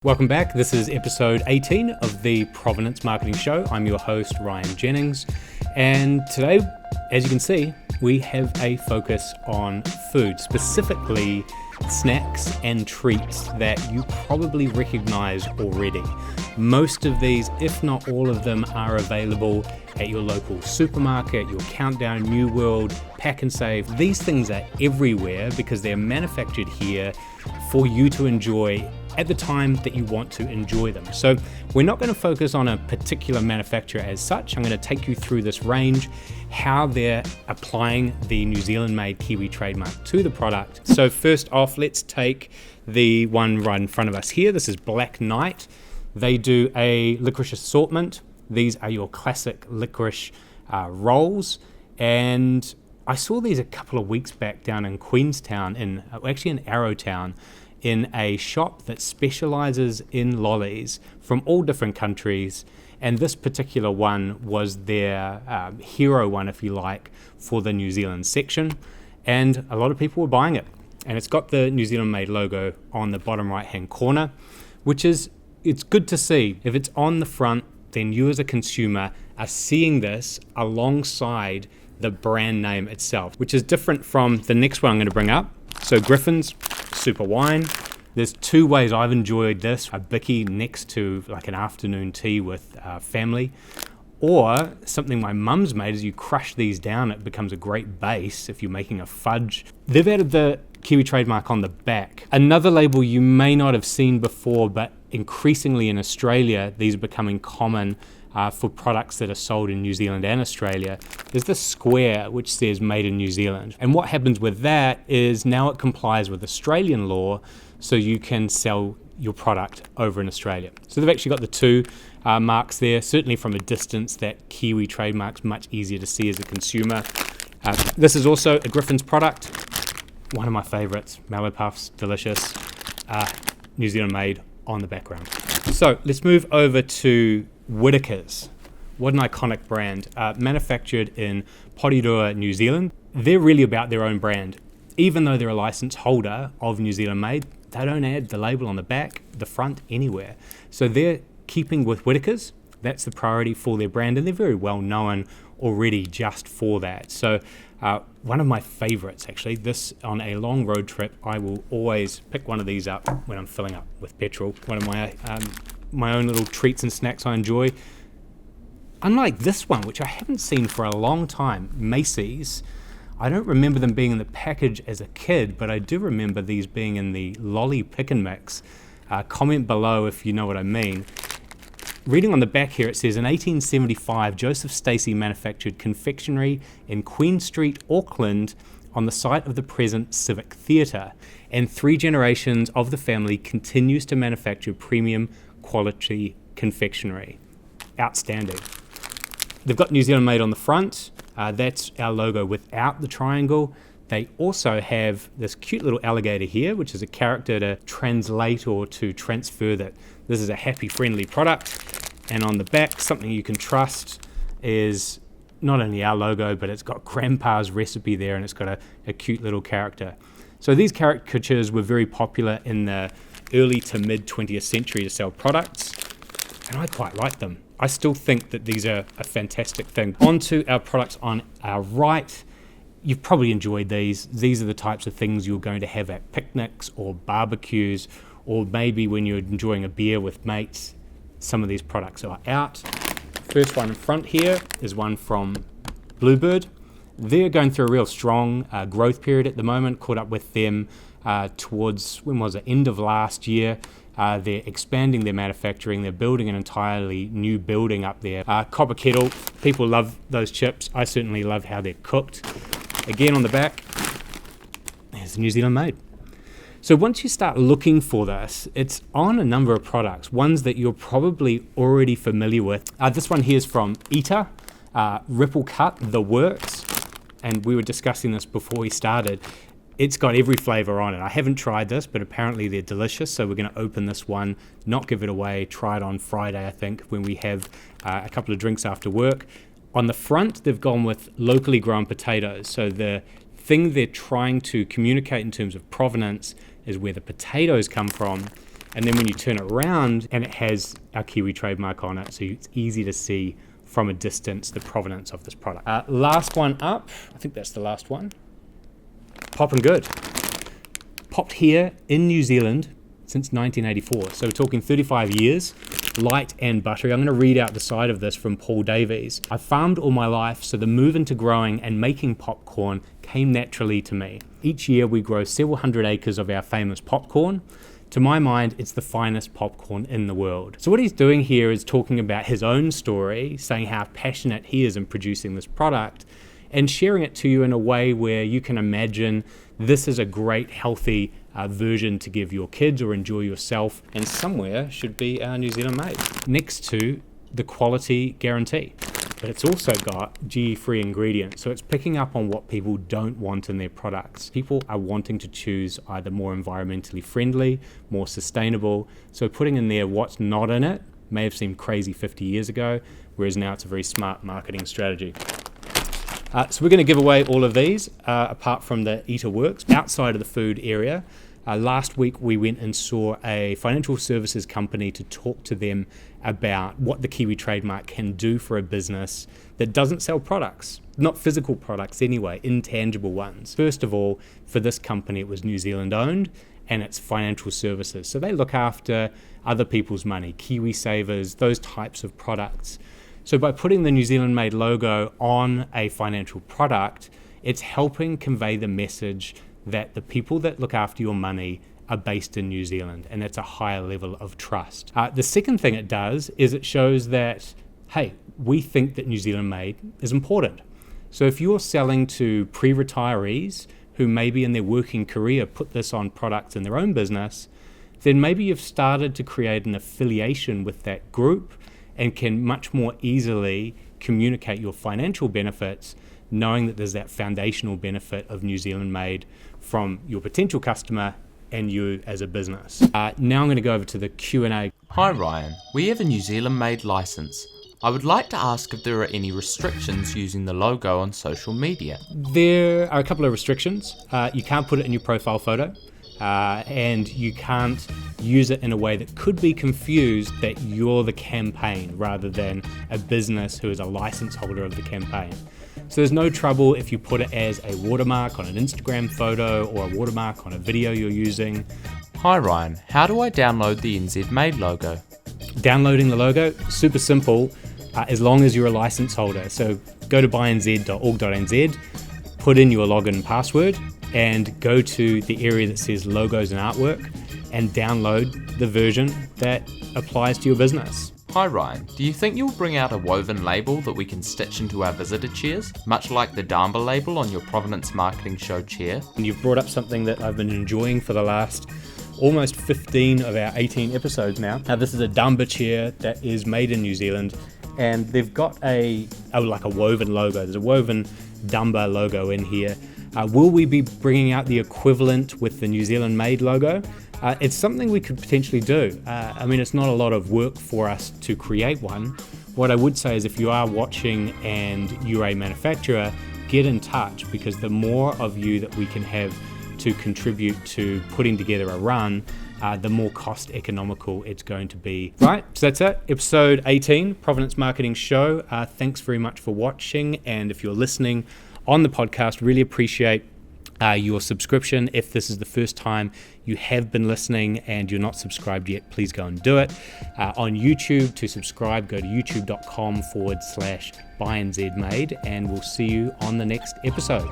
Welcome back. This is episode 18 of the Provenance Marketing Show. I'm your host, Ryan Jennings. And today, as you can see, we have a focus on food, specifically snacks and treats that you probably recognize already. Most of these, if not all of them, are available at your local supermarket, your Countdown, New World, Pack and Save. These things are everywhere because they're manufactured here for you to enjoy at the time that you want to enjoy them. So we're not going to focus on a particular manufacturer as such. I'm going to take you through this range, how they're applying the New Zealand made Kiwi trademark to the product. So first off, let's take the one right in front of us here. This is Black Knight. They do a licorice assortment. These are your classic licorice rolls. And I saw these a couple of weeks back down in Queenstown, in Arrowtown, in a shop that specializes in lollies from all different countries. And this particular one was their hero one, if you like, for the New Zealand section. And a lot of people were buying it. And it's got the New Zealand made logo on the bottom right-hand corner, which is, it's good to see. If it's on the front, then you as a consumer are seeing this alongside the brand name itself, which is different from the next one I'm going to bring up. So Griffin's Super Wine. There's two ways I've enjoyed this. A bicky next to like an afternoon tea with family, or something my mum's made is you crush these down, it becomes a great base if you're making a fudge. They've added the Kiwi trademark on the back. Another label you may not have seen before, but increasingly in Australia, these are becoming common for products that are sold in New Zealand and Australia, is the square which says made in New Zealand. And what happens with that is now it complies with Australian law, so you can sell your product over in Australia. So they've actually got the two marks there. Certainly from a distance, that Kiwi trademark's much easier to see as a consumer. This is also a Griffin's product, one of my favorites. Mallow Puffs, delicious, New Zealand made on the background. So let's move over to Whittaker's. What an iconic brand, manufactured in Porirua, New Zealand. They're really about their own brand. Even though they're a license holder of New Zealand made, they don't add the label on the back, the front, anywhere. So they're keeping with Whittaker's. That's the priority for their brand, and they're very well known already just for that. So one of my favorites, actually, this on a long road trip, I will always pick one of these up when I'm filling up with petrol. One of my own little treats and snacks I enjoy. Unlike this one, which I haven't seen for a long time, Maycey's. I don't remember them being in the package as a kid, but I do remember these being in the lolly pick and mix. Comment below if you know what I mean. Reading on the back here, it says, in 1875, Joseph Stacey manufactured confectionery in Queen Street, Auckland, on the site of the present Civic Theatre, and 3 generations of the family continues to manufacture premium quality confectionery. Outstanding. They've got New Zealand made on the front. That's our logo without the triangle. They also have this cute little alligator here, which is a character to translate or to transfer that this is a happy, friendly product. And on the back, something you can trust is not only our logo, but it's got Grandpa's recipe there, and it's got a cute little character. So these caricatures were very popular in the early to mid 20th century to sell products, and I quite like them. I still think that these are a fantastic thing. On to our products on our right. You've probably enjoyed these. These are the types of things you're going to have at picnics or barbecues, or maybe when you're enjoying a beer with mates. Some of these products are out. First one in front here is one from Bluebird. They're going through a real strong growth period at the moment. Caught up with them towards, when was it, end of last year. They're expanding their manufacturing. They're building an entirely new building up there. Copper kettle, people love those chips. I certainly love how they're cooked. Again, on the back, there's New Zealand made. So once you start looking for this, it's on a number of products, ones that you're probably already familiar with. This one here is from Eta, Ripple Cut, The Works, and we were discussing this before we started. It's got every flavor on it. I haven't tried this, but apparently they're delicious, so we're going to open this one, not give it away, try it on Friday, I think, when we have a couple of drinks after work. On the front, they've gone with locally grown potatoes, so the thing they're trying to communicate in terms of provenance is where the potatoes come from, And then when you turn it around, and it has our Kiwi trademark on it, so it's easy to see from a distance the provenance of this product. Last one up, I think that's the last one. Poppin' good. Popped here in New Zealand since 1984. So we're talking 35 years, light and buttery. I'm going to read out the side of this from Paul Davies. I farmed all my life, so the move into growing and making popcorn came naturally to me. Each year we grow several hundred acres of our famous popcorn. To my mind, it's the finest popcorn in the world. So what he's doing here is talking about his own story, saying how passionate he is in producing this product, and sharing it to you in a way where you can imagine this is a great, healthy version to give your kids or enjoy yourself, and somewhere should be our New Zealand made. Next to the quality guarantee. But it's also got GE-free ingredients, so it's picking up on what people don't want in their products. People are wanting to choose either more environmentally friendly, more sustainable, so putting in there what's not in it may have seemed crazy 50 years ago, whereas now it's a very smart marketing strategy. So we're going to give away all of these, apart from the Eta Works, outside of the food area. Last week we went and saw a financial services company to talk to them about what the Kiwi trademark can do for a business that doesn't sell products, not physical products anyway, intangible ones. First of all, for this company it was New Zealand owned and it's financial services. So they look after other people's money, Kiwi savers, those types of products. So by putting the New Zealand made logo on a financial product, it's helping convey the message that the people that look after your money are based in New Zealand, and that's a higher level of trust. The second thing it does is it shows that, hey, we think that New Zealand made is important. So if you're selling to pre-retirees who maybe in their working career put this on products in their own business, then maybe you've started to create an affiliation with that group and can much more easily communicate your financial benefits, knowing that there's that foundational benefit of New Zealand made from your potential customer and you as a business. Now I'm going to go over to the Q&A. Hi Ryan, we have a New Zealand made license. I would like to ask if there are any restrictions using the logo on social media. There are a couple of restrictions. You can't put it in your profile photo. And you can't use it in a way that could be confused that you're the campaign rather than a business who is a license holder of the campaign. So there's no trouble if you put it as a watermark on an Instagram photo or a watermark on a video you're using. Hi Ryan, how do I download the NZ Made logo? Downloading the logo, super simple, as long as you're a license holder. So go to buynz.org.nz, put in your login and password, and go to the area that says logos and artwork and download the version that applies to your business. Hi Ryan, do you think you'll bring out a woven label that we can stitch into our visitor chairs, much like the Damba label on your Provenance marketing show chair? And you've brought up something that I've been enjoying for the last almost 15 of our 18 episodes now. Now this is a Damba chair that is made in New Zealand, and they've got a woven logo. There's a woven Damba logo in here. Will we be bringing out the equivalent with the New Zealand made logo? It's something we could potentially do. I mean, it's not a lot of work for us to create one. What I would say is if you are watching and you're a manufacturer, get in touch, because the more of you that we can have to contribute to putting together a run, the more cost economical it's going to be. Right, so that's it. Episode 18, Provenance Marketing Show. Thanks very much for watching, and if you're listening on the podcast, really appreciate your subscription. If this is the first time you have been listening and you're not subscribed yet, please go and do it. On YouTube, to subscribe, go to youtube.com/buynzmade, and we'll see you on the next episode.